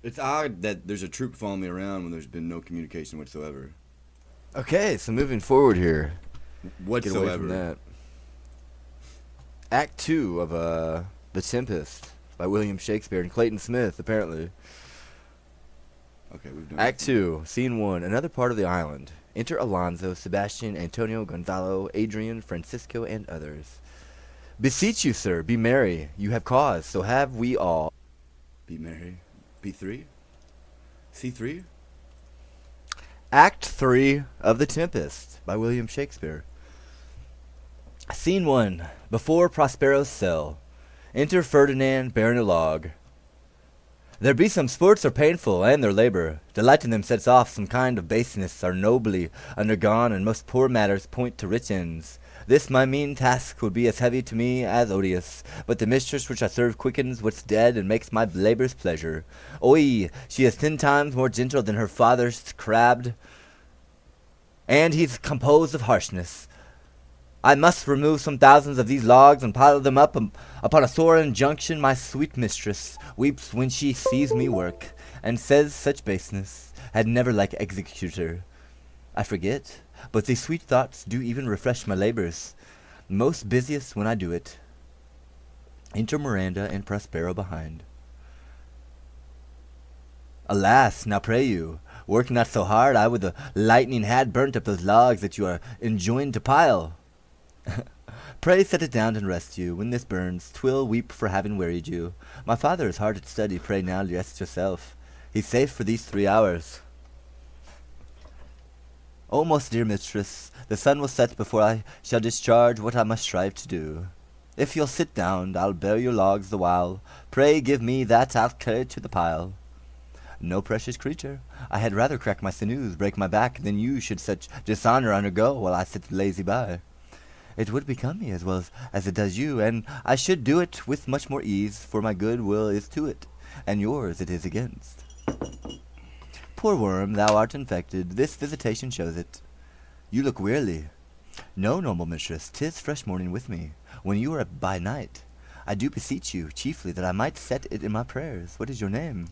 It's odd that there's a troop following me around when there's been no communication whatsoever. Okay, so moving forward here. Get away from Whatsoever. that. Act 2 of The Tempest by William Shakespeare and Clayton Smith, apparently. Okay, we've done Act that. 2, Scene 1, another part of the island. Enter Alonso, Sebastian, Antonio, Gonzalo, Adrian, Francisco, and others. Beseech you, sir, be merry. You have cause, so have we all. Be merry. B3? C3? Act 3 of The Tempest by William Shakespeare. Scene 1, before Prospero's cell. Enter Ferdinand, bearing a log. There be some sports are painful, and their labour. Delight in them sets off some kind of baseness are nobly undergone, and most poor matters point to rich ends. This my mean task would be as heavy to me as odious, but the mistress which I serve quickens what's dead, and makes my labours pleasure. Oi, she is 10 times more gentle than her father's crabbed, and he's composed of harshness. I must remove some thousands of these logs and pile them up upon a sore injunction. My sweet mistress weeps when she sees me work, and says such baseness had never like executor. I forget, but these sweet thoughts do even refresh my labours, most busiest when I do it. Enter Miranda and Prospero behind. Alas, now pray you, work not so hard. I with the lightning had burnt up those logs that you are enjoined to pile. Pray set it down and rest you. When this burns, 'twill weep for having wearied you. My father is hard at study. Pray now rest yourself. He's safe for these 3 hours. O most dear mistress, the sun will set before I shall discharge what I must strive to do. If you'll sit down, I'll bear your logs the while. Pray give me that I'll carry to the pile. No, precious creature, I had rather crack my sinews, break my back, than you should such dishonour undergo while I sit lazy by. It would become me as well as it does you, and I should do it with much more ease, for my good will is to it, and yours it is against. Poor worm, thou art infected, this visitation shows it. You look wearily. No, noble mistress, 'tis fresh morning with me, when you are by night. I do beseech you, chiefly, that I might set it in my prayers. What is your name?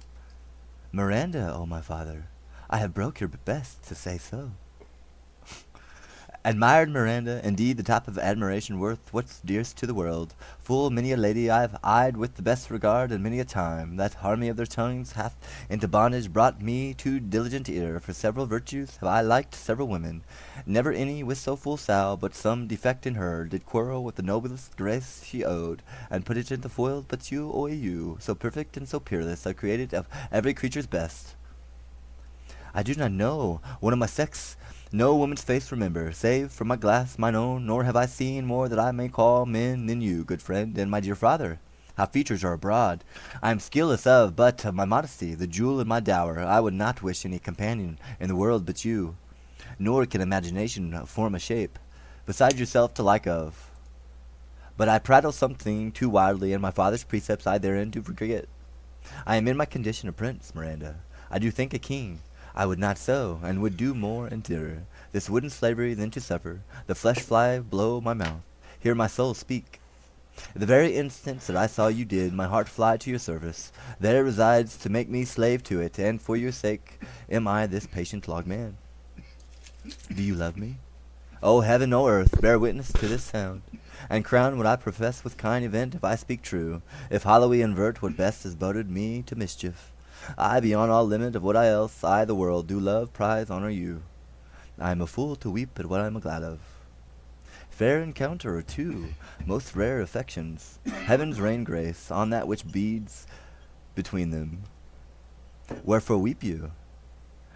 Miranda, O my father. I have broke your best to say so. Admired Miranda, indeed the top of admiration worth what's dearest to the world. Full many a lady I've eyed with the best regard, and many a time that harmony of their tongues hath into bondage brought me to diligent ear. For several virtues have I liked several women, never any with so full sow, but some defect in her did quarrel with the noblest grace she owed, and put it into foiled. But you, oi you, so perfect and so peerless, are created of every creature's best. I do not know one of my sex no woman's face remember, save from my glass mine own, nor have I seen more that I may call men than you, good friend, and my dear father. How features are abroad, I am skilless of, but of my modesty, the jewel in my dower, I would not wish any companion in the world but you, nor can imagination form a shape, beside yourself to like of. But I prattle something too wildly, and my father's precepts I therein do forget. I am in my condition a prince, Miranda. I do think a king. I would not so, and would do more and dearer, this wooden slavery than to suffer the flesh fly blow my mouth, hear my soul speak. The very instance that I saw you did, my heart fly to your service. There resides to make me slave to it, and for your sake am I this patient logman. Do you love me? O heaven, O earth, bear witness to this sound, and crown what I profess with kind event if I speak true, if hollowly invert what best is boded me to mischief. I, beyond all limit of what I else, I the world, do love, prize, honour you. I am a fool to weep at what I am glad of. Fair encounter, too, most rare affections, heaven's rain grace on that which beads between them. Wherefore weep you?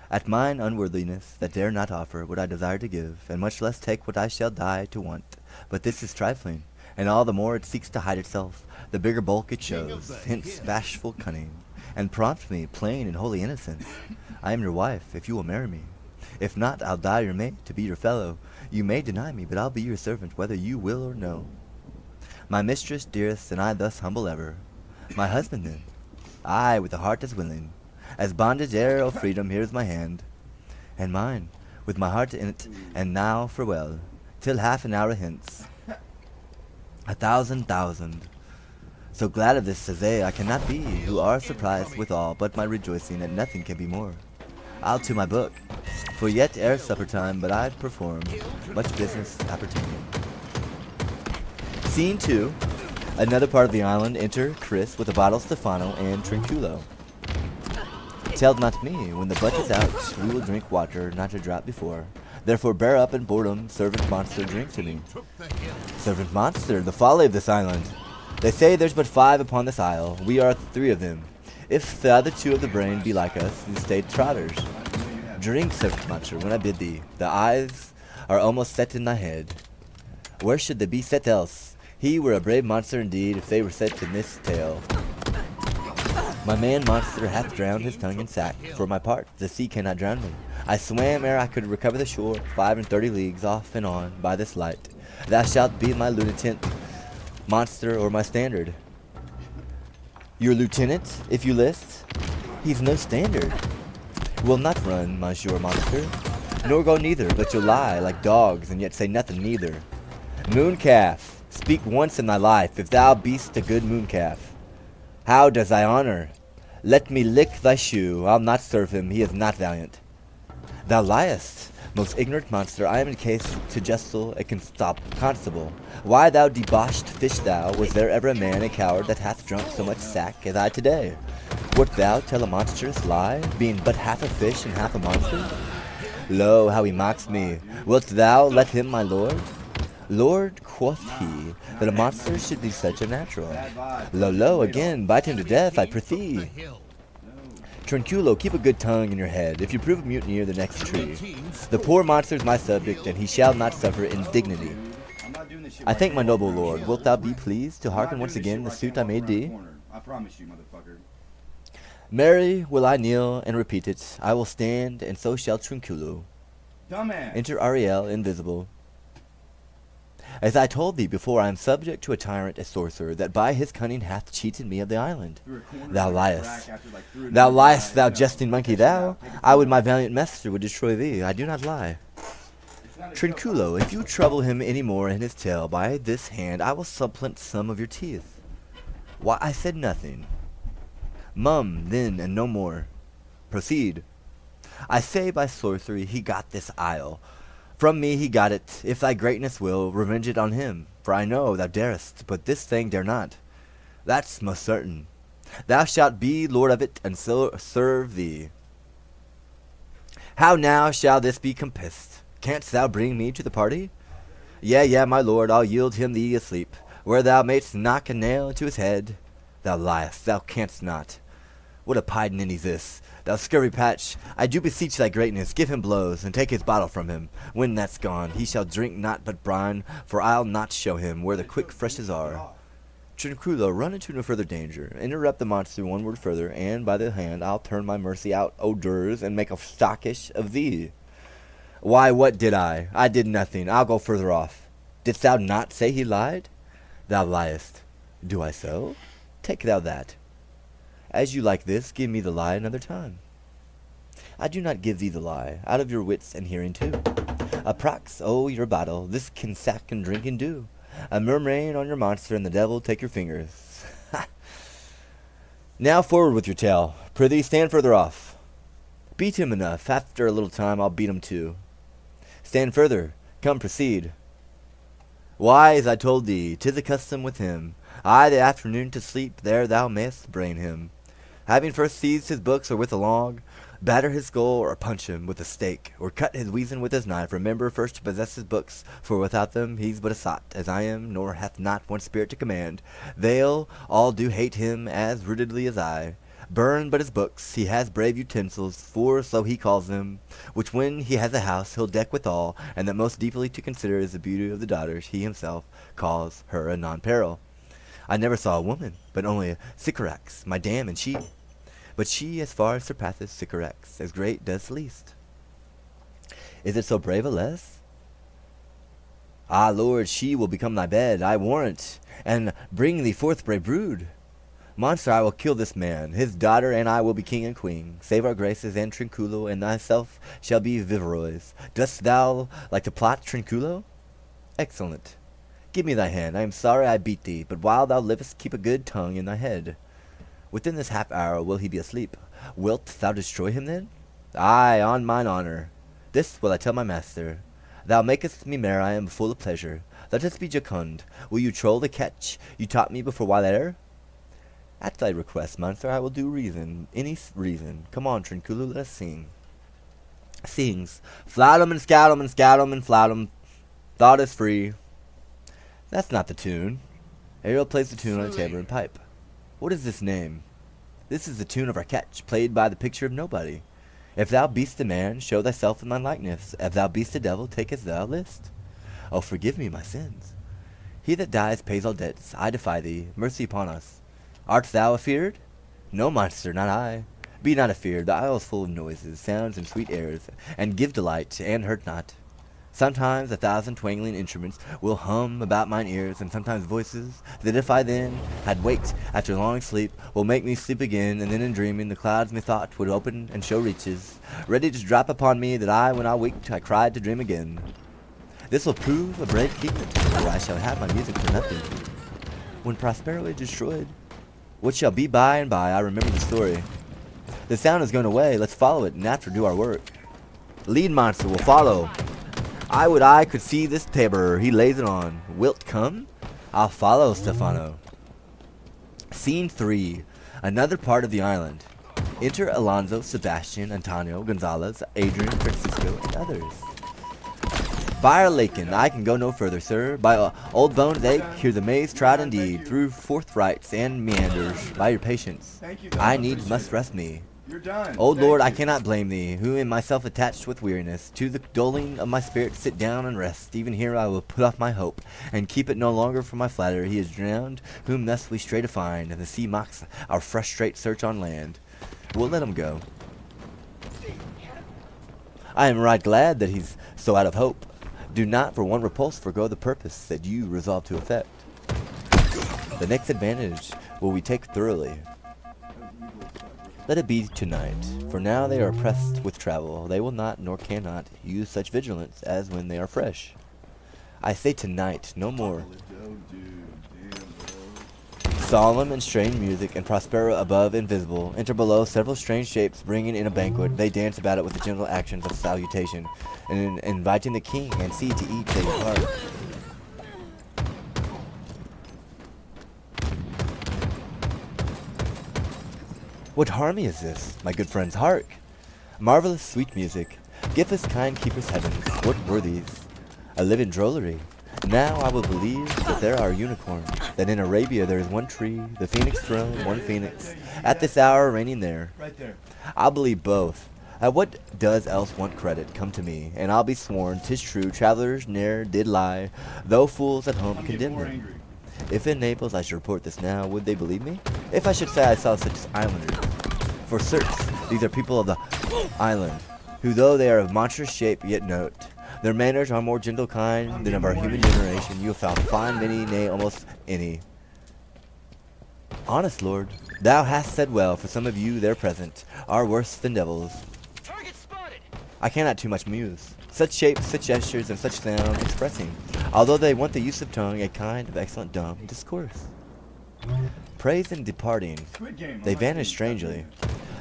At mine unworthiness, that dare not offer what I desire to give, and much less take what I shall die to want. But this is trifling, and all the more it seeks to hide itself, the bigger bulk it shows, hence bashful cunning, and prompt me, plain and holy innocence. I am your wife, if you will marry me. If not, I'll die your mate, to be your fellow. You may deny me, but I'll be your servant, whether you will or no. My mistress, dearest, and I thus humble ever. My husband, then, I, with a heart as willing, as bondage ere o freedom, here's my hand, and mine, with my heart in it, and now farewell, till half an hour hence. 1,000,000. So glad of this as they I cannot be, who are surprised withal, but my rejoicing at nothing can be more. I'll to my book, for yet ere supper time, but I perform much business appertaining. Scene 2. Another part of the island. Enter Chris with a bottle of Stefano and Trinculo. Tell not me, when the butt is out, we will drink water, not a drop before. Therefore bear up and boredom, servant monster, drink to me. Servant monster, the folly of this island. They say there's but 5 upon this isle, we are 3 of them. If the other 2 of the brain be like us, these stayed trotters. Drink, servant monster, when I bid thee. The eyes are almost set in thy head. Where should they be set else? He were a brave monster indeed, if they were set in this tale. My man monster hath drowned his tongue in sack. For my part, the sea cannot drown me. I swam ere I could recover the shore, 35 leagues off and on, by this light. Thou shalt be my lieutenant, monster, or my standard. Your lieutenant, if you list? He's no standard. Will not run, monsieur monster, nor go neither, but you'll lie like dogs, and yet say nothing neither. Mooncalf, speak once in thy life, if thou be'st a good mooncalf. How does thy honor? Let me lick thy shoe, I'll not serve him, he is not valiant. Thou liest, most ignorant monster, I am in case to justle a constable. Why, thou debauched fish thou, was there ever a man, a coward, that hath drunk so much sack as I today? Wilt thou tell a monstrous lie, being but half a fish and half a monster? Lo, how he mocks me. Wilt thou let him my lord? Lord, quoth he, that a monster should be such a natural. Lo, lo, again, bite him to death, I prithee. Trinculo, keep a good tongue in your head, if you prove a mutineer the next tree. The poor monster's my subject, and he shall not suffer indignity. I thank my noble lord. Wilt thou be pleased to hearken once again the suit I made thee? I promise you, motherfucker. Mary, will I kneel and repeat it. I will stand, and so shall Trinculo. Dumbass. Enter Ariel, invisible. As I told thee before, I am subject to a tyrant, a sorcerer, that by his cunning hath cheated me of the island. Thou liest. Thou liest, thou jesting monkey, thou. I would my valiant master would destroy thee. I do not lie. Trinculo, if you trouble him any more in his tale, by this hand I will supplant some of your teeth. Why, I said nothing. Mum, then, and no more. Proceed. I say by sorcery he got this isle. From me he got it. If thy greatness will, revenge it on him. For I know thou darest, but this thing dare not. That's most certain. Thou shalt be lord of it, and so serve thee. How now shall this be compassed? Canst thou bring me to the party? Yea, my lord, I'll yield him thee asleep, where thou mayst knock a nail into his head. Thou liest, thou canst not. What a pied-ninny's this? Thou scurvy patch, I do beseech thy greatness, give him blows, and take his bottle from him. When that's gone, he shall drink not but brine, for I'll not show him where the quick freshes are. Trinculo, run into no further danger. Interrupt the monster one word further, and by the hand I'll turn my mercy out odors, and make a stockish of thee. Why, what did I? I did nothing. I'll go further off. Didst thou not say he lied? Thou liest. Do I so? Take thou that. As you like this, give me the lie another time. I do not give thee the lie, out of your wits and hearing too. Approx, oh, your bottle, this can sack and drink and do. A murmurain on your monster, and the devil take your fingers. Ha! Now forward with your tale. Prithee, stand further off. Beat him enough. After a little time, I'll beat him too. Stand further. Come, proceed. Why, as I told thee, 'tis a custom with him. Aye, the afternoon to sleep, there thou mayst brain him. Having first seized his books, or with a log, batter his skull, or punch him with a stake, or cut his weason with his knife, remember first to possess his books, for without them he's but a sot, as I am, nor hath not one spirit to command. They'll all do hate him as rootedly as I. Burn but his books, he has brave utensils, for so he calls them, which when he has a house he'll deck withal, and that most deeply to consider is the beauty of the daughters he himself calls her a non-peril. I never saw a woman, but only a Sycorax, my dam, and she. But she as far surpasseth Sycorax, as great does least. Is it so brave a less? Ah, Lord, she will become thy bed, I warrant, and bring thee forth brave brood. Monster, I will kill this man, his daughter and I will be king and queen. Save our graces, and Trinculo and thyself shall be viveroys. Dost thou like to plot, Trinculo? Excellent. Give me thy hand. I am sorry I beat thee, but while thou livest, keep a good tongue in thy head. Within this half hour will he be asleep. Wilt thou destroy him then? Aye, on mine honour. This will I tell my master. Thou makest me merry, I am full of pleasure. Let us be jocund. Will you troll the catch you taught me before while ere? At thy request, monster, I will do reason, any reason. Come on, Trinculu, let us sing. Sings, flout 'em and scout 'em and scout 'em and flout 'em. Thought is free. That's not the tune. Ariel plays the tune on a tabor and pipe. What is this name? This is the tune of our catch, played by the picture of nobody. If thou be'st a man, show thyself in my likeness. If thou be'st a devil, take as thou list. Oh, forgive me my sins. He that dies pays all debts. I defy thee. Mercy upon us. Art thou afeard? No, monster, not I. Be not afeard. The isle is full of noises, sounds, and sweet airs, and give delight, and hurt not. Sometimes 1,000 twangling instruments will hum about mine ears, and sometimes voices, that if I then had waked after long sleep, will make me sleep again, and then in dreaming the clouds methought would open and show reaches, ready to drop upon me, that I, when I waked, I cried to dream again. This will prove a brave keepment, for I shall have my music for nothing. When Prospero is destroyed, what shall be by and by, I remember the story. The sound is going away, let's follow it, and after do our work. Lead monster will follow. I would I could see this tabor, he lays it on. Wilt come? I'll follow, Stefano. Scene 3. Another part of the island. Enter Alonso, Sebastian, Antonio, Gonzalez, Adrian, Francisco, and others. By'r Lakin, I can go no further, sir. By old bones ache, hear the maze trod indeed, through forthrights and meanders. By your patience, I needs must rest me. You're done. O Lord, I cannot blame thee, who in myself attached with weariness, to the dulling of my spirit sit down and rest. Even here I will put off my hope, and keep it no longer for my flatterer. He is drowned, whom thus we stray to find, and the sea mocks our frustrate search on land. We'll let him go. I am right glad that he's so out of hope. Do not for one repulse forgo the purpose that you resolve to effect. The next advantage will we take thoroughly. Let it be tonight, for now they are pressed with travel. They will not, nor cannot, use such vigilance as when they are fresh. I say tonight, no more. Solemn and strange music, and Prospero above invisible. Enter below several strange shapes, bringing in a banquet. They dance about it with the gentle actions of salutation, and inviting the king and sea to eat they depart. What harmony is this, my good friends? Hark! Marvelous sweet music. Give us kind keepers heavens. What were these? A living drollery. Now I will believe that there are unicorns, that in Arabia there is one tree, the phoenix throne, one phoenix, at this hour reigning there. Right there. I'll believe both. At what does else want credit? Come to me, and I'll be sworn 'tis true. Travelers ne'er did lie, though fools at home condemn them. If in Naples I should report this now, would they believe me? If I should say I saw such islanders? For certes, these are people of the island, who though they are of monstrous shape, yet note. Their manners are more gentle kind than of our human generation. You have found fine many, nay, almost any. Honest lord, thou hast said well, for some of you there present are worse than devils. Target spotted. I cannot too much muse. Such shapes, such gestures, and such sound expressing, although they want the use of tongue, a kind of excellent dumb discourse. Praise in departing, they vanish strangely.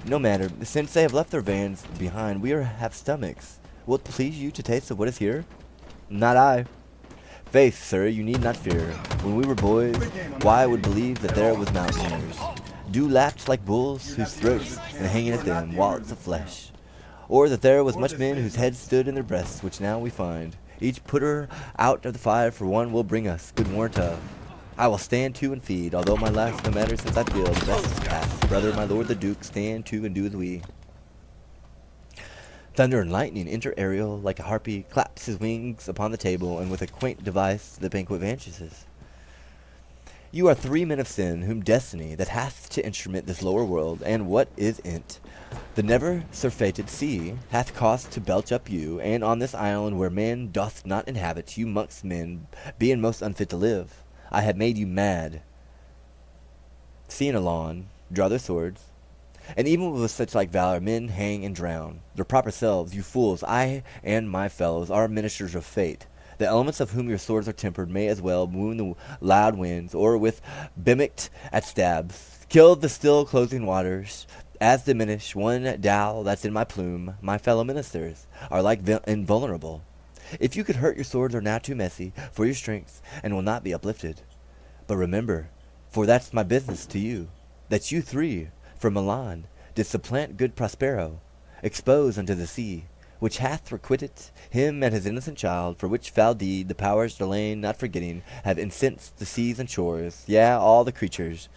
No matter, since they have left their vans behind, we have stomachs. Will it please you to taste of what is here? Not I. Faith, sir, you need not fear. When we were boys, why I would believe that there was mountaineers. Do lapped like bulls, whose throats and hanging at them wallets of flesh. Or that there was much men whose heads stood in their breasts, which now we find. Each put her out of the fire for one will bring us good warrant of. I will stand to and feed, although my life no matter since I feel the best is past. Brother, my lord the duke, stand to and do as we. Thunder and lightning enter Ariel like a harpy, claps his wings upon the table, and with a quaint device the banquet vanishes. You are 3 men of sin, whom destiny that hath to instrument this lower world, and what is in't, the never surfeited sea, hath caused to belch up you, and on this island where man doth not inhabit, you monks men, being most unfit to live, I have made you mad. Seeing alone, draw their swords, and even with such like valor, men hang and drown their proper selves. You fools, I and my fellows are ministers of fate. The elements of whom your swords are tempered may as well wound the loud winds, or with mimicked at stabs, kill the still closing waters, as diminish one dow that's in my plume. My fellow ministers are like invulnerable. If you could hurt, your swords are now too messy for your strength, and will not be uplifted. But remember, for that's my business to you, that you three, from Milan, did supplant good Prospero, expose unto the sea, which hath requited him and his innocent child, for which foul deed the powers delaying, not forgetting, have incensed the seas and shores, yea, all the creatures,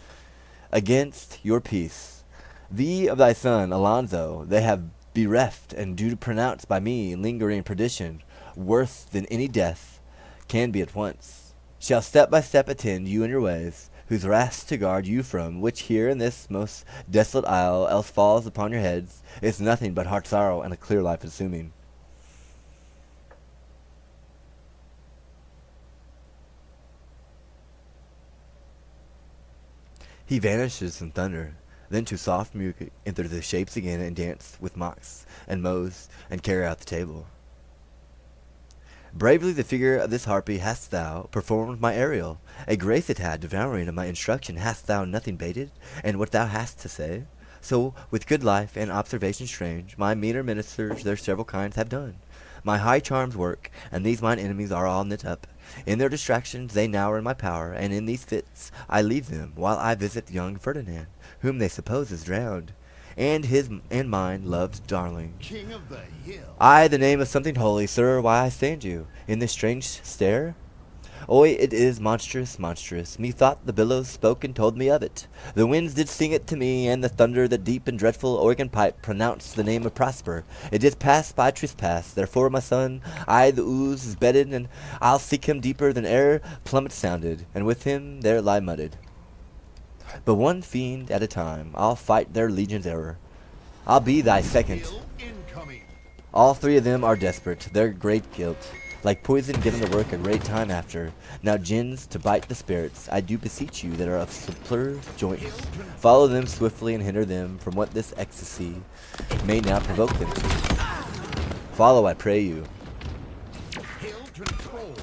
against your peace. Thee of thy son, Alonso, they have bereft, and do pronounce by me lingering perdition, worse than any death can be at once, shall step by step attend you in your ways, whose wrath to guard you from, which here in this most desolate isle else falls upon your heads, is nothing but heart sorrow and a clear life assuming. He vanishes in thunder, then to soft music enter the shapes again and dance with mocks and mows and carry out the table. Bravely the figure of this harpy hast thou performed my aerial. A grace it had, devouring of my instruction. Hast thou nothing bated, and what thou hast to say? So, with good life and observation strange, my meaner ministers their several kinds have done. My high charms work, and these mine enemies are all knit up. In their distractions they now are in my power, and in these fits I leave them, while I visit young Ferdinand, whom they suppose is drowned, and his and mine love's darling. King of the hill. I, the name of something holy, sir, why I stand you in this strange stare? Oi, it is monstrous, monstrous. Methought the billows spoke and told me of it. The winds did sing it to me, and the thunder, the deep and dreadful organ pipe, pronounced the name of Prosper. It did pass by trespass. Therefore, my son, I, the ooze, is bedded, and I'll seek him deeper than e'er plummet sounded, and with him there lie mudded. But one fiend at a time, I'll fight their legion's error. I'll be thy second. Hill incoming. All three of them are desperate, their great guilt, like poison given to work a great time after. Now gins to bite the spirits, I do beseech you that are of simpler joints. Follow them swiftly and hinder them from what this ecstasy may now provoke them to. Follow, I pray you. Hill control.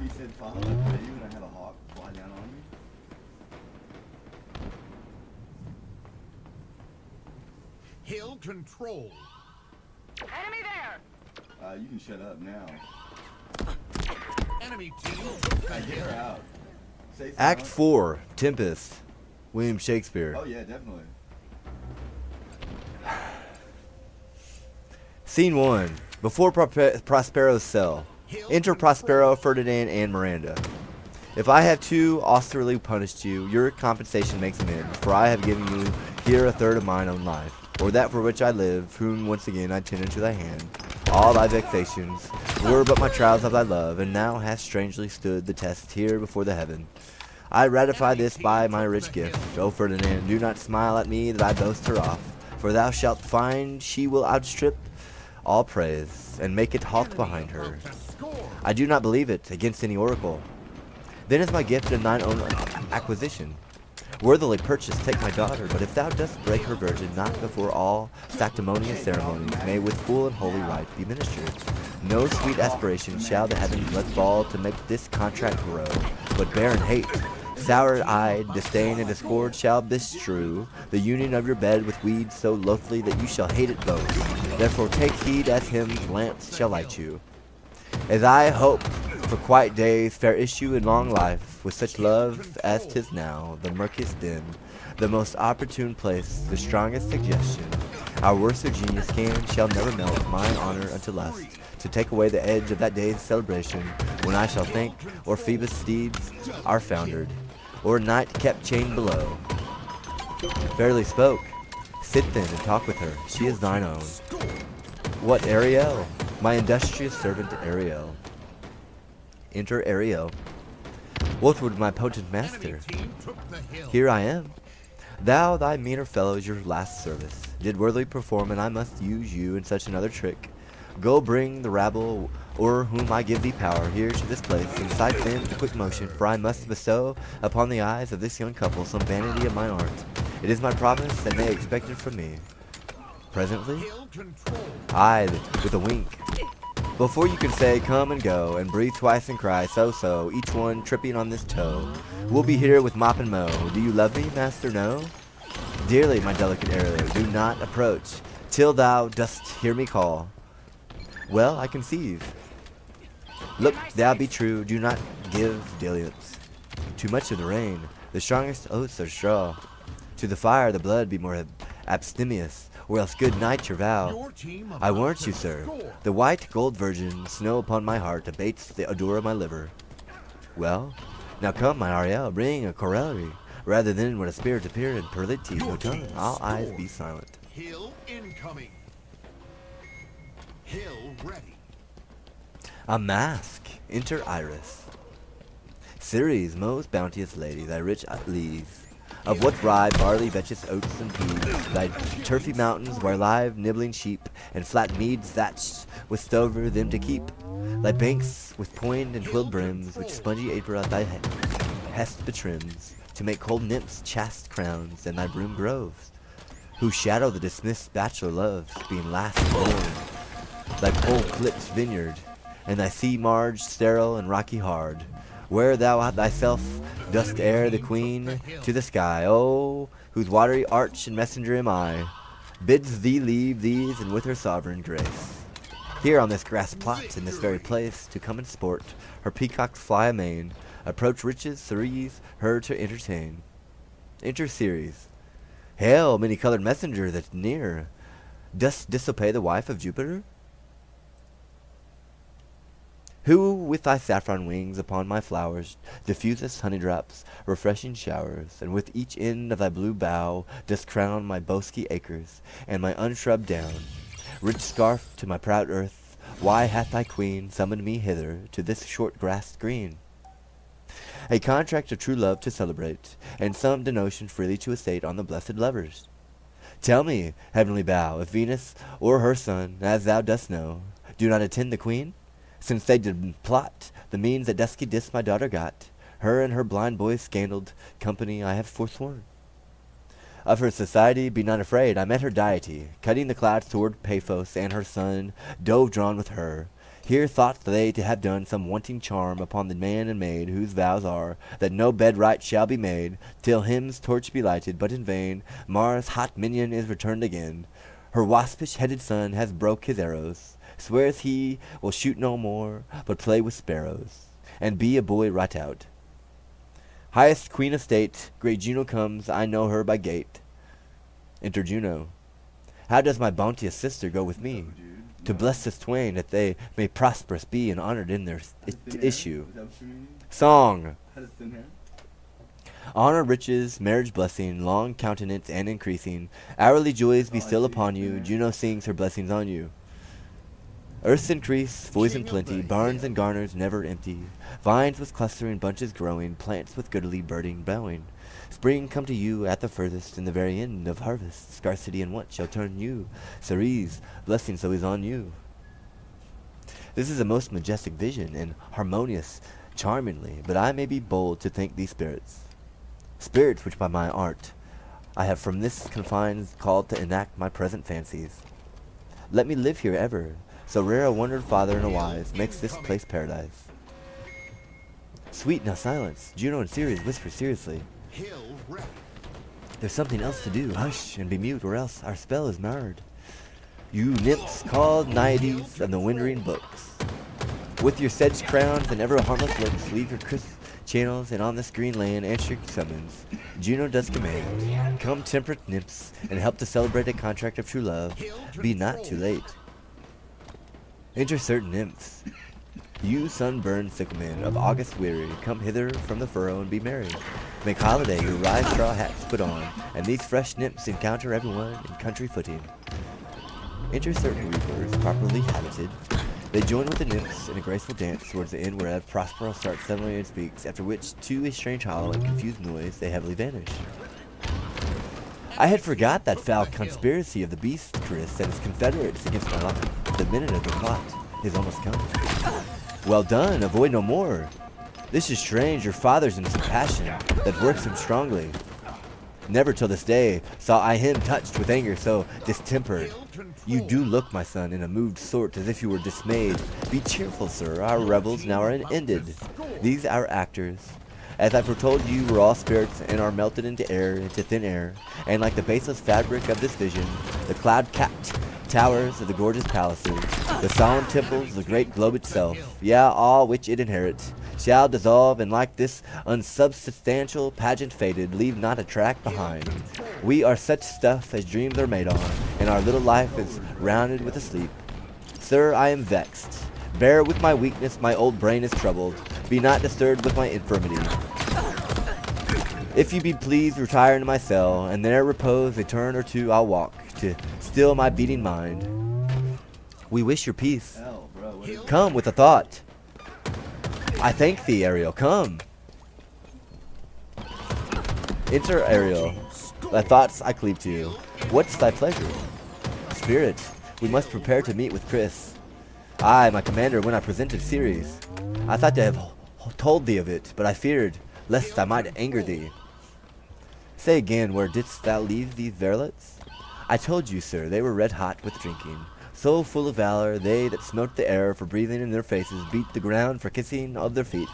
He said, follow up at you, and I have a hawk fly down on me. Hill control. Enemy there! You can shut up now. Enemy team took the Get her hill. out. Say Act silent. 4, Tempest, William Shakespeare. Oh yeah, definitely. Scene 1, before Prospero's cell. Enter Prospero, Ferdinand, and Miranda. If I have too austerely punished you, your compensation makes amends, for I have given you here a third of mine own life, or that for which I live, whom once again I tend into thy hand. All thy vexations were but my trials of thy love, and now hast strangely stood the test here before the heaven. I ratify this by my rich gift. O Ferdinand, do not smile at me that I boast her off, for thou shalt find she will outstrip all praise, and make it halt behind her. About to score. I do not believe it against any oracle. Then is my gift and thine own acquisition. Worthily purchased, take my daughter, but if thou dost break her virgin, not before all sanctimonious ceremonies may with full and holy rite be ministered. No sweet aspiration shall the heavens let fall to make this contract grow, but barren hate, sour-eyed disdain and discord shall bestrew the union of your bed with weeds so loathly that you shall hate it both. Therefore take heed as hymns lamps shall light you. As I hope for quiet days, fair issue and long life, with such love as 'tis now, the murkiest dim, the most opportune place, the strongest suggestion, our worst of genius shall never melt mine honor unto lust, to take away the edge of that day's celebration, when I shall think, or Phoebus' steeds are foundered, or night kept chained below. Fairly spoke. Sit then and talk with her, she is thine own. What, Ariel? My industrious servant Ariel. Enter Ariel. What would my potent Enemy master? team took the hill. Here I am. Thou, thy meaner fellows, your last service, did worthily perform, and I must use you in such another trick. Go bring the rabble, o'er whom I give thee power, here to this place, and cite them to quick motion, for I must bestow upon the eyes of this young couple some vanity of mine art. It is my promise that they expect it from me. Presently? Hill control. Aye, with a wink. Before you can say come and go, and breathe twice and cry so, each one tripping on this toe, we'll be here with mop and mow. Do you love me, master, no? Dearly, my delicate arrow, do not approach, till thou dost hear me call. Well, I conceive. Look, thou be true, do not give dalliance. Too much of the rain, the strongest oaths are straw. To the fire the blood be more abstemious, or else good night your vow. Your team I about warrant to you, sir, score. the white gold virgin, snow upon my heart, abates the ardor of my liver. Well, now come, my Ariel, bring a corollary, rather than when a spirit appear in perliti, no tongue, all eyes be silent. Hill incoming. Hill ready. A mask, enter Iris. Ceres, most bounteous lady, thy rich lees, of what rye, barley, vetches, oats, and peas, thy turfy mountains where live nibbling sheep, and flat meads thatched with stover them to keep, thy banks with poined and twilled brims, which spongy April thy hest betrims, to make cold nymphs chaste crowns, and thy broom groves, whose shadow the dismissed bachelor loves, being last born, thy pole-clipped vineyard, and thy sea marge sterile and rocky hard, where thou thyself dost air the queen to the sky, oh, whose watery arch and messenger am I, bids thee leave these and with her sovereign grace. Here on this grass plot, in this very place, to come and sport, her peacocks fly amain, approach riches, Ceres, her to entertain. Enter Ceres. Hail, many-colored messenger that's near, dost disobey the wife of Jupiter? Who with thy saffron wings upon my flowers diffusest honey drops, refreshing showers, and with each end of thy blue bough dost crown my bosky acres, and my unshrubbed down. Rich scarf to my proud earth, why hath thy queen summoned me hither to this short-grassed green? A contract of true love to celebrate, and some denotion freely to estate on the blessed lovers. Tell me, heavenly bough, if Venus or her son, as thou dost know, do not attend the queen? Since they did plot the means that dusky dis my daughter got, her and her blind boy's scandaled company I have forsworn. Of her society be not afraid, I met her deity, cutting the clouds toward Paphos, and her son dove drawn with her. Here thought they to have done some wanting charm upon the man and maid, whose vows are, that no bed right shall be made, till him's torch be lighted, but in vain, Mars' hot minion is returned again. Her waspish-headed son has broke his arrows, swears he will shoot no more, but play with sparrows, and be a boy right out. Highest queen of state, great Juno comes, I know her by gait. Enter Juno. How does my bounteous sister go with me? To bless this twain, that they may prosperous be and honored in their issue. Song. Honor, riches, marriage blessing, long countenance and increasing, hourly joys be still upon you, Juno sings her blessings on you. Earth's increase, boys in plenty, barns and garners never empty, vines with clustering bunches growing, plants with goodly birding bowing. Spring come to you at the furthest, in the very end of harvest, scarcity and want shall turn you, Ceres, blessing so is on you. This is a most majestic vision, and harmonious charmingly, but I may be bold to thank these spirits. Spirits which by my art I have from this confines called to enact my present fancies. Let me live here ever, so rare a wondered father and a wise makes this place paradise. Sweet, now silence. Juno and Ceres whisper seriously. Hill ready. There's something else to do. Hush and be mute, or else our spell is marred. You nymphs called Naiades of the wandering books, with your sedge crowns and ever harmless looks, leave your crisp channels, and on this green land answer summons. Juno does command. Come, temperate nymphs, and help to celebrate a contract of true love. Be not too late. Enter certain nymphs. You sunburned sicklemen of August weary, come hither from the furrow and be merry. Make holiday your rye straw hats put on, and these fresh nymphs encounter everyone in country footing. Enter certain reapers, properly habited. They join with the nymphs in a graceful dance towards the end whereof Prospero starts suddenly and speaks, after which, to a strange hollow and confused noise, they heavily vanish. I had forgot that foul conspiracy of the beast, Chris, and his confederates against my life. the minute of the clock is almost come. Well done, avoid no more. This is strange, your father's in some passion that works him strongly. Never till this day saw I him touched with anger so distempered. You do look, my son, in a moved sort as if you were dismayed. Be cheerful, sir, our revels now are ended. These our actors. As I foretold you, were all spirits and are melted into air, into thin air, and like the baseless fabric of this vision, the cloud-capped towers of the gorgeous palaces, the solemn temples, the great globe itself, yeah, all which it inherits, shall dissolve, and like this unsubstantial pageant faded, leave not a track behind. We are such stuff as dreams are made on, and our little life is rounded with a sleep. Sir, I am vexed. Bear with my weakness, my old brain is troubled. Be not disturbed with my infirmity. If you be pleased, retire into my cell, and there repose a turn or two I'll walk, to still my beating mind. We wish your peace. Come with a thought. I thank thee, Ariel, come. Enter Ariel. Thy thoughts I cleave to you. What's thy pleasure? Spirit, we must prepare to meet with Chris. I, my commander, when I presented Ceres. I thought to have told thee of it, but I feared, lest I might anger thee. Say again, where didst thou leave these varlets? I told you, sir, they were red hot with drinking. So full of valor, they that smote the air for breathing in their faces beat the ground for kissing of their feet.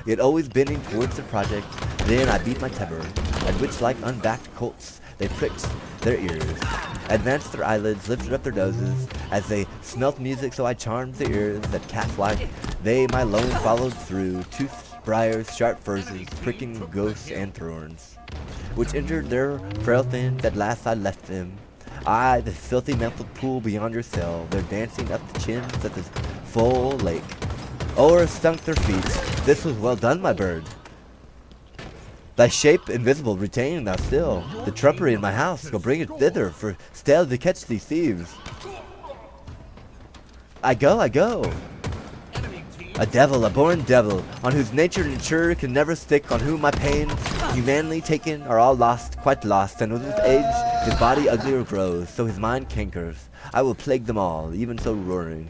Yet always bending towards the project, then I beat my tabor, at which like unbacked colts they pricked their ears, advanced their eyelids, lifted up their noses, as they smelt music, so I charmed the ears that calf-like they my lone followed through, toothed briars, sharp furzes, pricking ghosts and thorns, which entered their frail things, at last I left them. I, the filthy mantled pool beyond your cell, they're dancing up the chins at this full lake. O'er stunk their feet, this was well done, my bird. Thy shape invisible retain thou still. The trumpery in my house, go bring it thither, for still to catch these thieves. I go. A devil, a born devil, on whose nature nature can never stick, on whom my pains, humanly taken, are all lost, quite lost, and with age his body uglier grows, so his mind cankers. I will plague them all, even so roaring.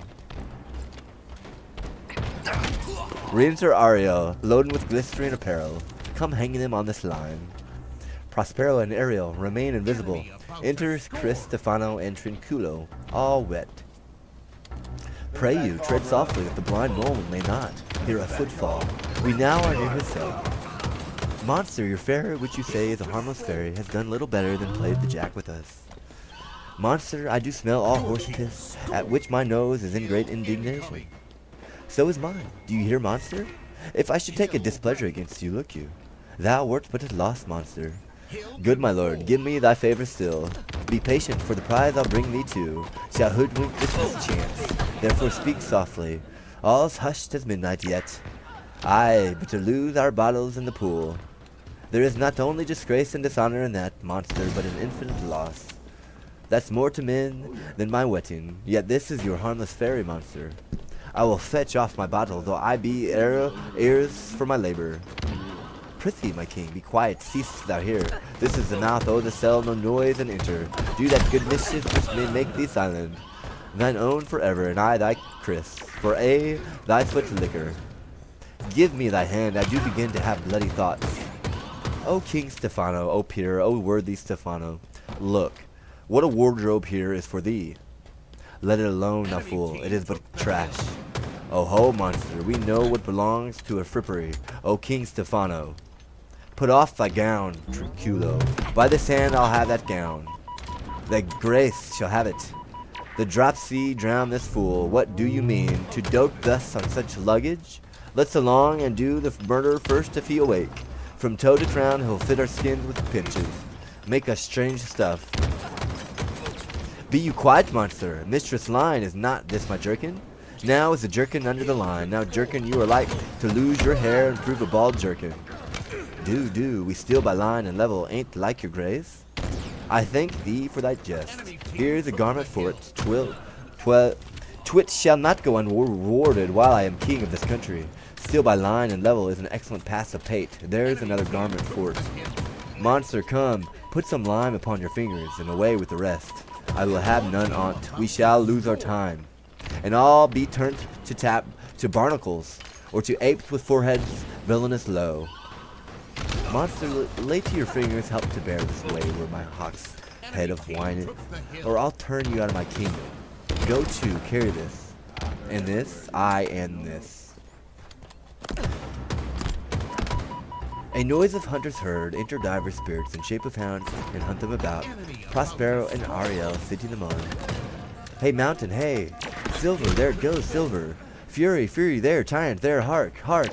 Re-enter Ariel, loaded with glistering apparel. Come hanging them on this line. Prospero and Ariel remain invisible. Enters Chris, Stefano, and Trinculo, all wet. Pray you, tread softly, that the blind mole may not hear a footfall. We now are near his cell. Monster, your fairy, which you say is a harmless fairy, has done little better than played the jack with us. Monster, I do smell all horse piss, at which my nose is in great indignation. So is mine. Do you hear, monster? If I should take a displeasure against you, look you. Thou wert but a lost monster. Good my lord, give me thy favor still. Be patient, for the prize I'll bring thee to shall hoodwink this mischance. Therefore speak softly. All's hushed as midnight yet. Aye, but to lose our bottles in the pool. There is not only disgrace and dishonor in that, monster, but an infinite loss. That's more to men than my wetting, yet this is your harmless fairy, monster. I will fetch off my bottle, though I be heirs for my labor. Prithee, my king, be quiet, cease thou here. This is the mouth, oh the cell, no noise and enter. Do that good mischief which may make thee silent. Thine own forever, and I thy Chris, for aye thy foot liquor. Give me thy hand, I do begin to have bloody thoughts. O King Stefano, O Peter, O worthy Stefano, look, what a wardrobe here is for thee. Let it alone, thou fool, it is but trash. Oh ho, monster, we know what belongs to a frippery, O King Stefano. Put off thy gown, Trinculo. By this hand I'll have that gown. Thy grace shall have it. The dropsy drown this fool. What do you mean, to dote thus on such luggage? Let's along and do the murder first if he awake. From toe to crown he'll fit our skins with pinches. Make us strange stuff. Be you quiet, monster. Mistress Line, is not this my jerkin? Now is the jerkin under the line. Now jerkin, you are like to lose your hair and prove a bald jerkin. Do, we steal by line and level, ain't like your grace. I thank thee for thy jest. Here's a garment for it. Twit shall not go unrewarded while I am king of this country. Steal by line and level is an excellent pass of pate. There's another garment for it. Monster, come, put some lime upon your fingers, and away with the rest. I will have none on't. We shall lose our time. and all be turned to barnacles, or to apes with foreheads villainous low. Monster, lay to your fingers help to bear this way where my hawk's head of wine is, or I'll turn you out of my kingdom. Go to, carry this, and this, and this. A noise of hunters heard, enter divers spirits in shape of hounds, and hunt them about. Prospero and Ariel sitting them on. Hey mountain, hey! Silver, there it goes, silver! Fury, fury, there, giant, there, hark, hark!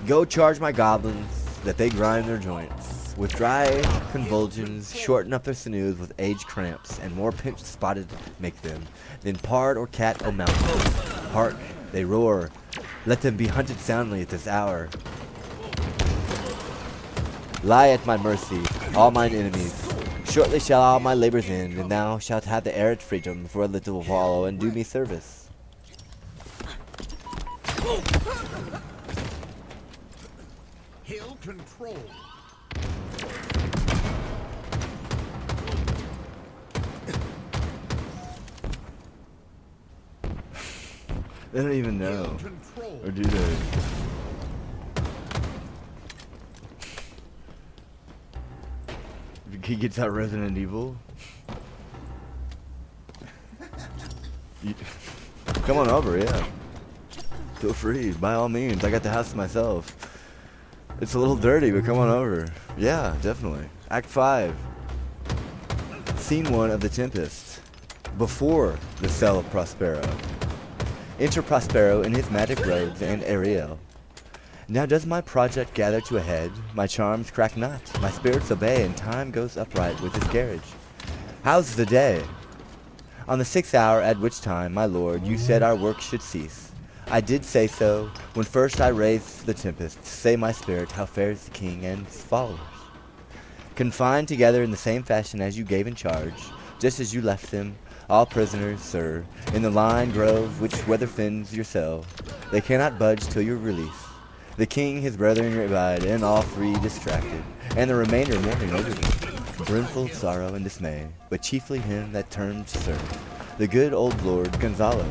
Go charge my goblins, that they grind their joints. With dry convulsions, shorten up their sinews with age cramps, and more pinched spotted make them, than pard or cat or mountain. Hark, they roar. Let them be hunted soundly at this hour. Lie at my mercy, all mine enemies. Shortly shall all my labors end, and thou shalt have the arid freedom for a little follow and do me service. Hill control. They don't even know. Or do they? He gets out Resident Evil. Come on over, yeah. Feel free, by all means. I got the house to myself. It's a little dirty, but come on over. Yeah, definitely. Act 5. Scene 1 of the Tempest. Before the cell of Prospero. Enter Prospero in his magic robes and Ariel. Now does my project gather to a head, my charms crack not, my spirits obey, and time goes upright with his carriage. How's the day? On the 6th hour, at which time, my lord, you said our work should cease. I did say so, when first I raised the tempest, say my spirit, how fares the king and his followers? Confined together in the same fashion as you gave in charge, just as you left them, all prisoners, sir, in the line grove which weather fends your cell. They cannot budge till your release. The king, his brethren abide, and all three distracted, and the remainder mourning over them, brimful of sorrow and dismay, but chiefly him that termed sir, the good old lord Gonzalo.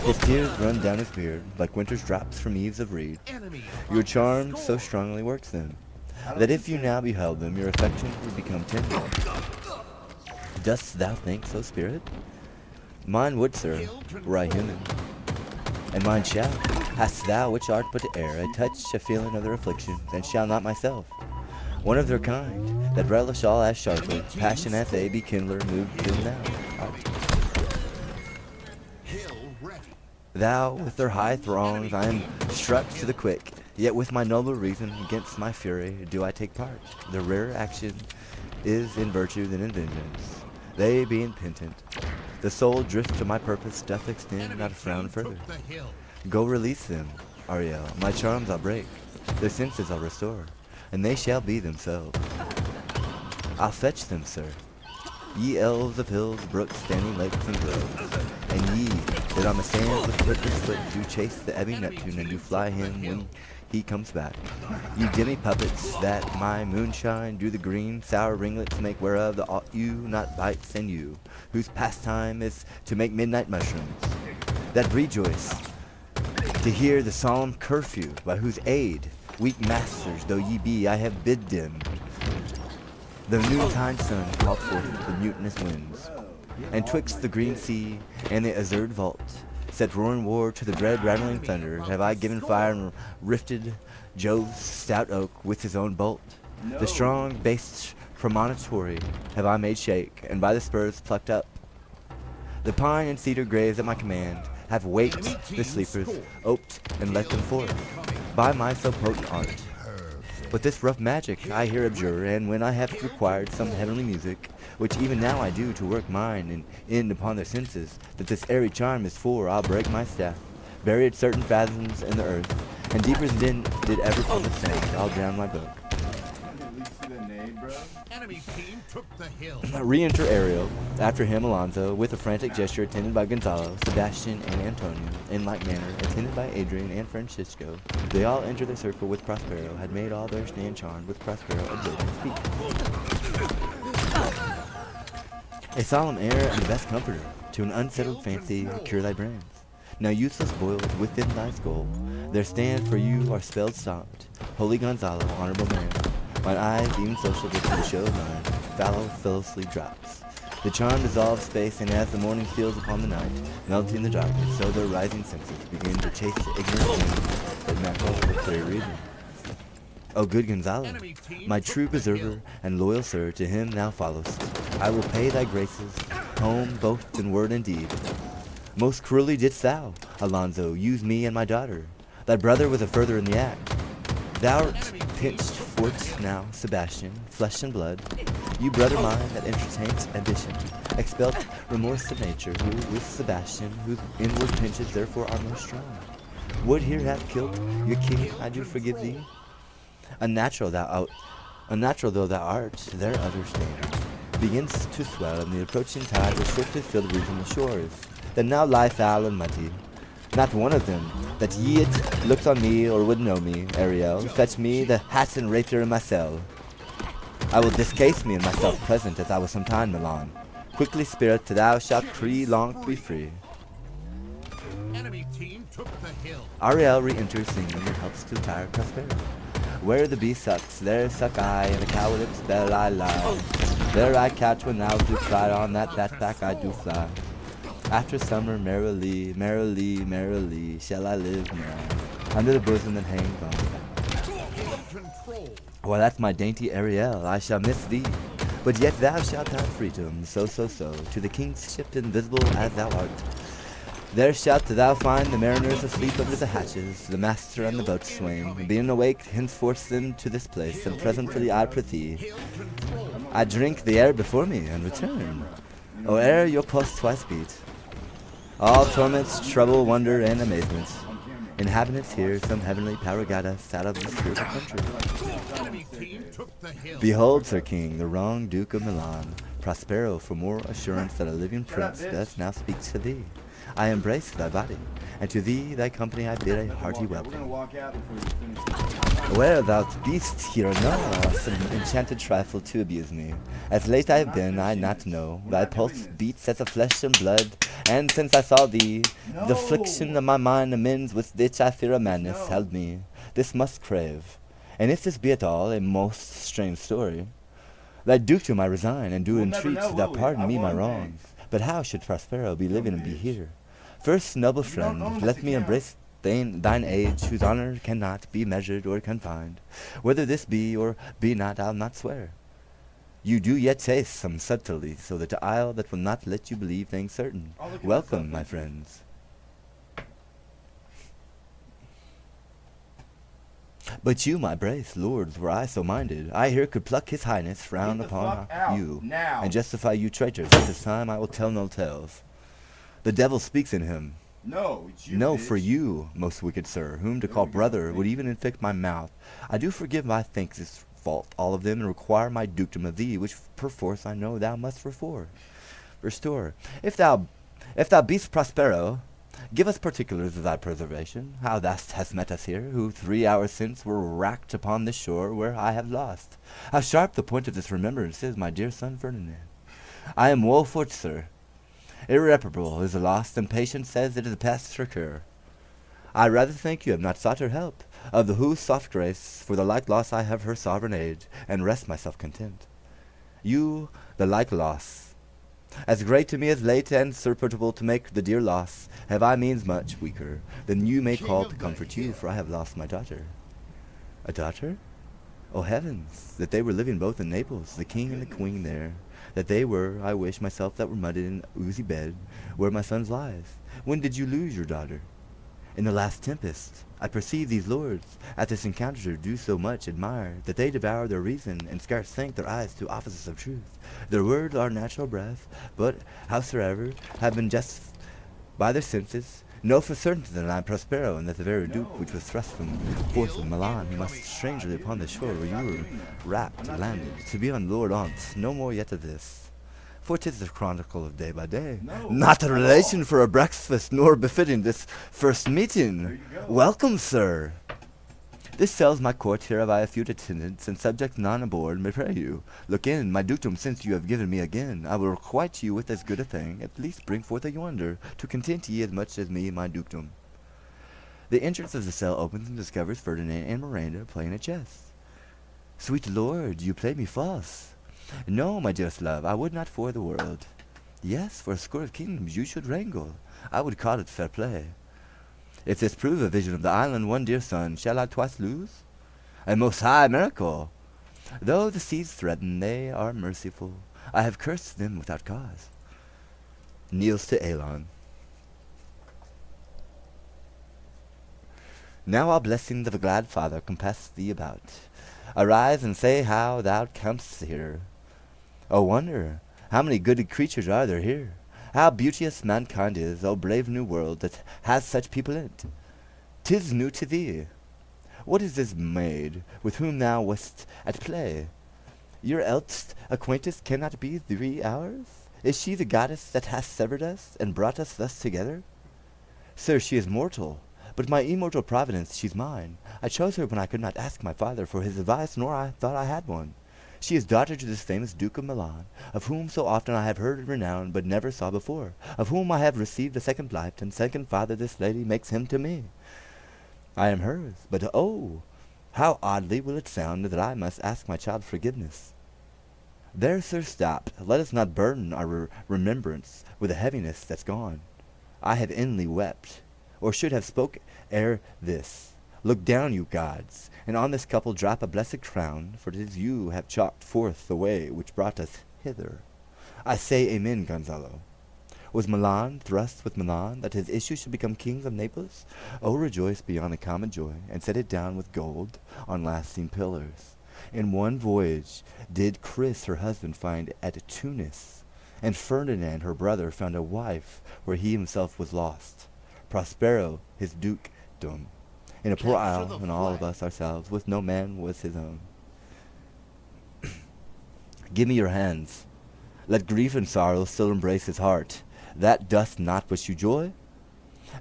His tears run down his beard, like winter's drops from eaves of reed. Your charm so strongly works them, that if you now beheld them, your affections would become tender. Dost thou think so, spirit? Mine would, sir, were I human. And mine shall. Hast thou, which art but air, a touch, a feeling of their affliction, and shall not myself. One of their kind, that relish all as sharply, passion as they be kindler, moved them thou art. Thou, with their high throngs, I am struck to the quick, yet with my noble reason, against my fury, do I take part. The rarer action is in virtue than in vengeance. They being penitent, the soul drift to my purpose doth extend not a frown further. Go release them, Ariel, my charms I'll break, their senses I'll restore, and they shall be themselves. I'll fetch them, sir, ye elves of hills, brooks, standing lakes, and groves, and ye that on the sands with footless foot do chase the ebbing Neptune and do fly him when he comes back. You demi puppets that my moonshine do the green sour ringlets make, whereof the ought you not bites, and you whose pastime is to make midnight mushrooms, that rejoice to hear the solemn curfew, by whose aid, weak masters though ye be, I have bid them. The noontide sun called forth the mutinous winds, and twixt the green sea and the azured vault, set roaring war to the dread rattling thunder, have I given fire and rifted Jove's stout oak with his own bolt. The strong based promontory have I made shake, and by the spurs plucked up. The pine and cedar graves at my command have waked the sleepers, oped and let them forth, by my so potent art. But this rough magic I here abjure, and when I have required some heavenly music, which even now I do to work mine and end upon their senses, that this airy charm is for, I'll break my staff, bury it certain fathoms in the earth, and deeper than did ever public sound, I'll drown my book. Enemy team took the hill. Re-enter Ariel, after him Alonso, with a frantic gesture attended by Gonzalo, Sebastian, and Antonio, in like manner, attended by Adrian and Francisco. They all enter the circle with Prospero, had made all their stand charmed with Prospero observing speak. A solemn air and the best comforter, to an unsettled fancy cure thy brains. Now useless boiled within thy skull, there stand for you are spelled stopped. Holy Gonzalo, honorable man, mine eyes, even social to the show of mine, fallow fellowly drops. The charm dissolves space, and as the morning steals upon the night, melting the darkness, so their rising senses begin to chase the ignorant things that knuckle for clear reason. O good Gonzalo, my true preserver and loyal sir, to him thou followest. I will pay thy graces home both in word and deed. Most cruelly didst thou, Alonso, use me and my daughter. Thy brother was a further in the act. Thou'rt pinched forth now, Sebastian, flesh and blood. You brother mine that entertains ambition, expelled remorse of nature, who with Sebastian, whose inward pinches therefore are more strong. Would here have killed your king, I do forgive thee. Unnatural though thou art, their utter standard begins to swell, and the approaching tide will swiftly fill the regional shores, that now lie foul and muddy. Not one of them that yet looked on me or would know me, Ariel, fetch me the hat and rapier in my cell. I will discase me in myself present as I was sometime Milan. Quickly, spirit, thou shalt pre-long be free. Enemy team took the hill. Ariel re-enters singing and helps to tire Prospero. Where the bee sucks, there suck I, and the coward's spell I lie. There I catch when thou do cry, on that back I do fly. After summer, merrily, merrily, merrily, shall I live now, under the bosom that hangs on the Control. Well, that's my dainty Ariel, I shall miss thee. But yet thou shalt have freedom, so, to the king's ship invisible as thou art. There shalt thou find the mariners asleep under the hatches, the master and the boatswain, being awake henceforth then to this place, and presently I prithee. I drink the air before me, and return. O ere your pulse twice beat. All torments, trouble, wonder, and amazement. Inhabitants here, some heavenly power guide us out of this fearful country. Enemy team took the hill. Behold, Sir King, the wrong Duke of Milan, Prospero, for more assurance that a living prince does now speak to thee. I embrace thy body, and to thee, thy company, I bid a hearty welcome. Where thou beast here, no, some enchanted trifle to abuse me. As late I have been, I not know. Thy pulse beats as of flesh and blood, and since I saw thee, the affliction of my mind amends with which I fear a madness held me. This must crave. And if this be at all a most strange story, thy dukedom I resign, and do entreat thou pardon me my wrongs. But how should Prospero be living and be here? First, noble friend, let me embrace thine age, whose honor cannot be measured or confined. Whether this be or be not, I'll not swear. You do yet taste some subtlety, so that the isle that will not let you believe things certain. Welcome, my friends. But you, my brace lords, were I so minded, I here could pluck his highness, frown upon you, and justify you traitors. At this time I will tell no tales. The devil speaks in him. No, it's you. No, bitch. for you, most wicked sir, whom to call brother would even infect my mouth. I do forgive my thanks this fault, all of them, and require my dukedom of thee, which perforce I know thou must restore. If thou beest Prospero, give us particulars of thy preservation, how thou hast met us here, who 3 hours since were wracked upon this shore where I have lost. How sharp the point of this remembrance is, my dear son Ferdinand. I am woeful, sir. Irreparable is the loss, and patience says it is past her cure. I rather think you have not sought her help, of the whose soft grace, for the like loss I have her sovereign aid, and rest myself content. You, the like loss, as great to me as late and surputable to make the dear loss, have I means much weaker than you may call to comfort you, for I have lost my daughter. A daughter? Oh heavens, that they were living both in Naples, the king and the queen there. That they were, I wish myself that were mudded in oozy bed, where my son's lies. When did you lose your daughter? In the last tempest. I perceive these lords, at this encounter, do so much admire, that they devour their reason, and scarce thank their eyes to offices of truth. Their words are natural breath, but, howsoever, have been just by their senses, know for certain that I am Prospero, and that the very Duke which was thrust from forth of Milan, who must strangely upon the shore where you were wrapped, landed, to be on Lord Aunt's, no more yet of this. For 'tis the chronicle of day by day, not a relation for a breakfast, nor befitting this first meeting. Welcome, sir. This cell's my court, here have I a few attendants, and subjects none aboard, may pray you. Look in, my dukedom since you have given me again, I will requite you with as good a thing, at least bring forth a yonder, to content ye as much as me my dukedom. The entrance of the cell opens and discovers Ferdinand and Miranda playing at chess. Sweet lord, you play me false. No, my dearest love, I would not for the world. Yes, for a score of kingdoms you should wrangle. I would call it fair play. If this prove a vision of the island, one dear son, shall I twice lose? A most high miracle! Though the seas threaten, they are merciful. I have cursed them without cause. Kneels to Elon. Now all blessings of a glad father compass thee about. Arise and say how thou comest here. O wonder, how many good creatures are there here! How beauteous mankind is, O brave new world, that has such people in it! 'Tis new to thee. What is this maid, with whom thou wast at play? Your else acquaintance cannot be 3 hours? Is she the goddess that hath severed us, and brought us thus together? Sir, she is mortal, but my immortal providence she's mine. I chose her when I could not ask my father for his advice, nor I thought I had one. She is daughter to this famous Duke of Milan, of whom so often I have heard renown, but never saw before, of whom I have received a second life, and second father this lady makes him to me. I am hers, but oh, how oddly will it sound that I must ask my child forgiveness. There, sir, stop. Let us not burden our remembrance with a heaviness that's gone. I have inly wept, or should have spoke ere this. Look down, you gods, and on this couple drop a blessed crown, for it is you have chalked forth the way which brought us hither. I say amen, Gonzalo. Was Milan thrust with Milan, that his issue should become kings of Naples? Oh, rejoice beyond a common joy, and set it down with gold on lasting pillars. In one voyage did Chris her husband find at Tunis, and Ferdinand her brother found a wife where he himself was lost. Prospero his dukedom, in a poor isle, and all of us ourselves, with no man was his own. Give me your hands. Let grief and sorrow still embrace his heart. That doth not wish you joy?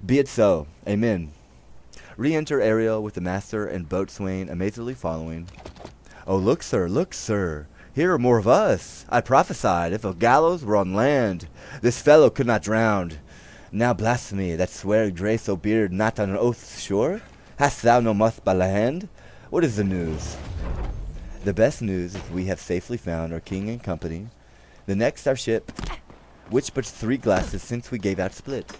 Be it so. Amen. Re-enter Ariel with the master and boatswain amazedly following. Oh, look, sir. Here are more of us. I prophesied, if a gallows were on land, this fellow could not drown. Now blasphemy, that swear grace, O beard, not on an oath sure? Hast thou no mouth by land? What is the news? The best news is we have safely found our king and company. The next our ship, which but 3 glasses since we gave out split.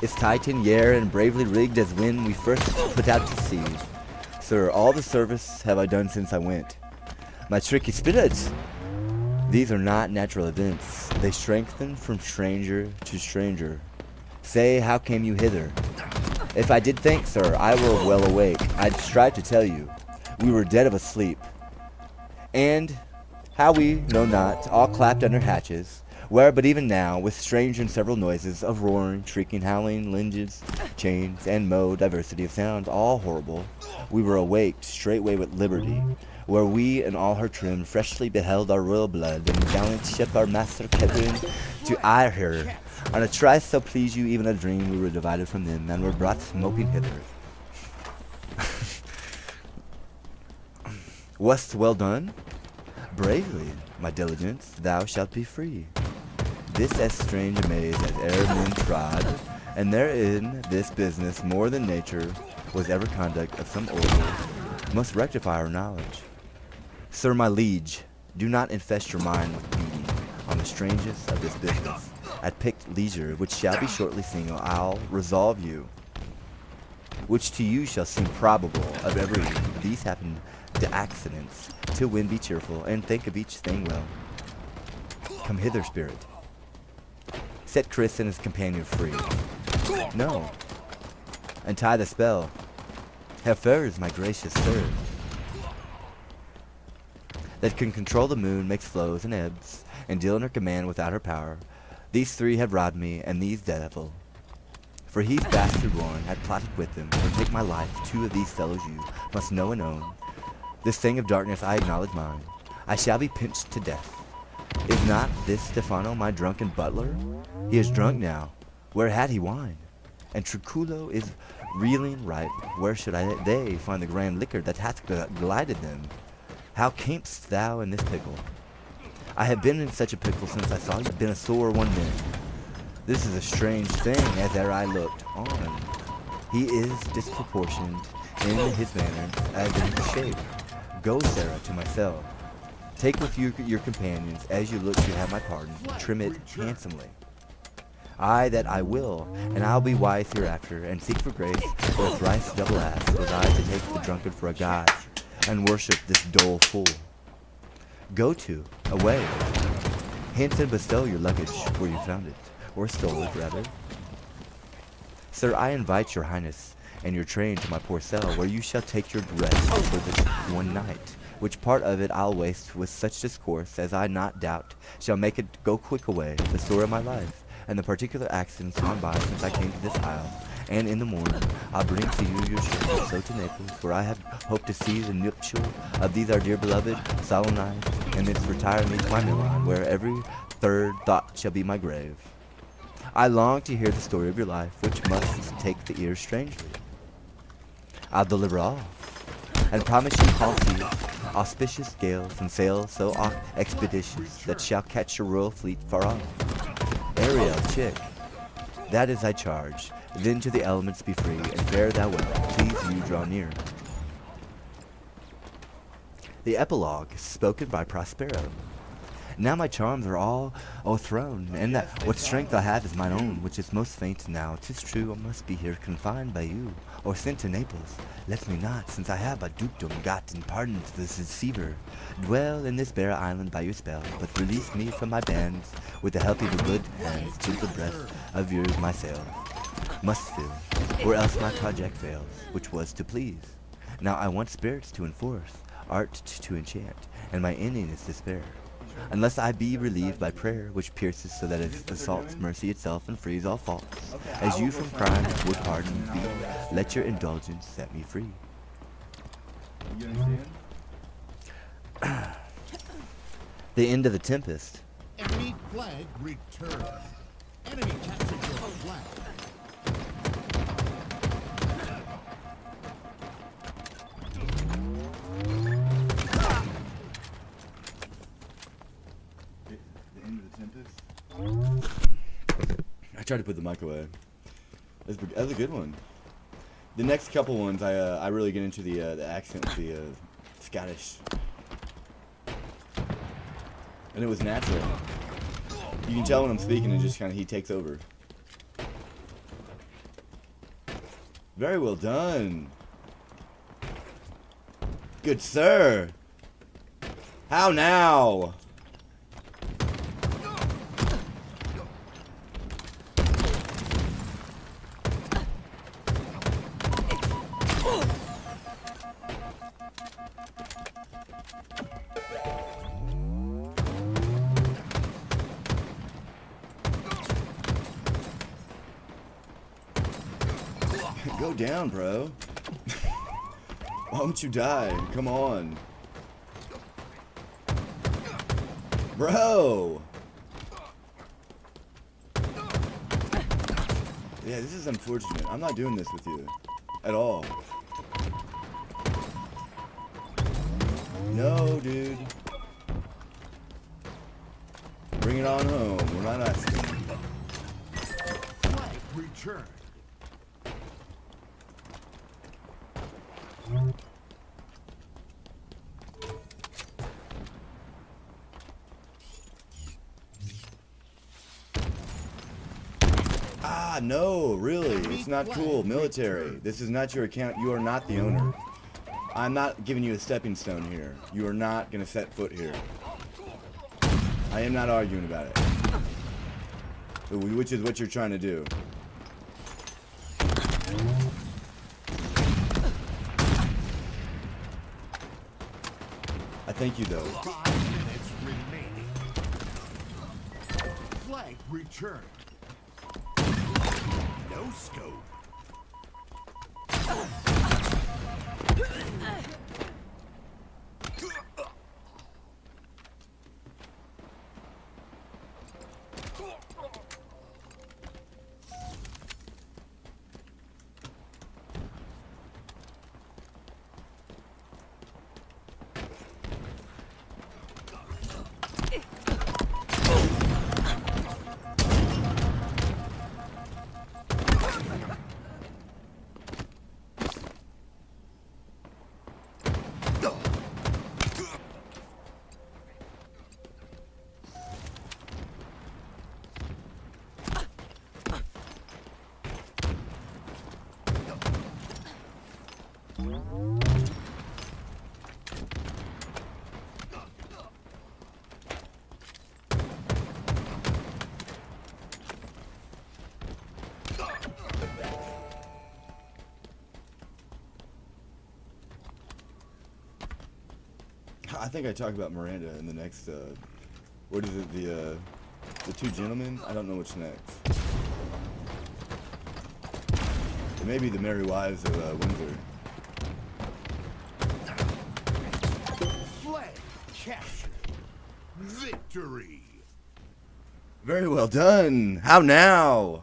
Is tight in yare and bravely rigged as when we first put out to sea. Sir, all the service have I done since I went. My tricky spirits! These are not natural events. They strengthen from stranger to stranger. Say, how came you hither? If I did think, sir, I were well awake, I'd strive to tell you. We were dead of a sleep. And, how we know not, all clapped under hatches, where but even now, with strange and several noises of roaring, shrieking, howling, linges, chains, and diversity of sound, all horrible, we were awaked straightway with liberty, where we and all her trim freshly beheld our royal blood, and gallant ship our master Clayton to eye her. On a trice so please you even a dream, we were divided from them, and were brought moping hither. Wast well done? Bravely, my diligence, thou shalt be free. This as strange a maze as e'er men trod, and therein this business more than nature was ever conduct of some order, must rectify our knowledge. Sir, my liege, do not infest your mind with beauty on the strangest of this business. At picked leisure, which shall be shortly seen, I'll resolve you, which to you shall seem probable of every these happen to accidents, till when be cheerful, and think of each thing well. Come hither, spirit. Set Chris and his companion free. No. Untie the spell. Have furs, my gracious sir, that can control the moon, makes flows and ebbs, and deal in her command without her power. These 3 have robbed me, and these devil. For he's bastard born, had plotted with them, to take my life. 2 of these fellows you must know and own. This thing of darkness I acknowledge mine. I shall be pinched to death. Is not this Stefano my drunken butler? He is drunk now. Where had he wine? And Truculo is Reeling ripe, where should they find the grand liquor that hath glided them? How camest thou in this pickle? I have been in such a pickle since I saw you been a sore one minute. This is a strange thing, as ere I looked on. He is disproportioned in his manner as in his shape. Go, Sarah, to my cell. Take with you your companions, as you look to have my pardon. Trim it handsomely. I that I will, and I'll be wise hereafter, and seek for grace, for a thrice double ass was I to take the drunkard for a god, and worship this dull fool. Go to, away. Hence and bestow your luggage where you found it, or stole it, rather. Sir, I invite your highness and your train to my poor cell, where you shall take your rest for this one night, which part of it I'll waste with such discourse as I not doubt shall make it go quick away, the story of my life, and the particular accidents gone by since I came to this isle. And in the morning I'll bring to you your ship so to Naples, where I have hoped to see the nuptial of these our dear beloved solemnized, and thence retire me to my Milan, where every third thought shall be my grave. I long to hear the story of your life, which must take the ear strangely. I'll deliver all, and promise you calm seas, auspicious gales, and sail so expeditious that shall catch your royal fleet far off. Ariel, chick, that is thy charge. Then to the elements be free, and fare thou well. Please you draw near. The epilogue is spoken by Prospero. Now my charms are all o'erthrown, and that what strength I have is mine own, which is most faint now. 'Tis true I must be here confined by you, or sent to Naples. Let me not, since I have a dukedom got in pardon to this deceiver, dwell in this bare island by your spell, but release me from my bands with the help of your good hands, till the breath of yours my sail must fill, or else my project fails, which was to please. Now I want spirits to enforce, art to enchant, and my ending is despair. Unless I be relieved by prayer, which pierces so that it assaults mercy itself and frees all faults. As you from crime would pardon be, let your indulgence set me free. You understand? The end of the Tempest. Enemy flag returned. Enemy captured your flag. I tried to put the mic away. That was a good one. The next couple ones, I really get into the accent, the Scottish, and it was natural. You can tell when I'm speaking, and just kind of he takes over. Very well done. Good sir. How now? Go down, bro. Why don't you die? Come on. Bro! Yeah, this is unfortunate. I'm not doing this with you. At all. No, dude. Bring it on home. We're not asking. Flag returned. Ah, no, really. It's not cool. Military. This is not your account. You are not the owner. I'm not giving you a stepping stone here. You are not going to set foot here. I am not arguing about it. Which is what you're trying to do. I thank you, though. 5 minutes remaining. Flag returned. No scope. I think I talked about Miranda in the next, what is it, the Two Gentlemen? I don't know what's next. It may be the Merry Wives of Windsor. Flag captured. Victory. Very well done. How now?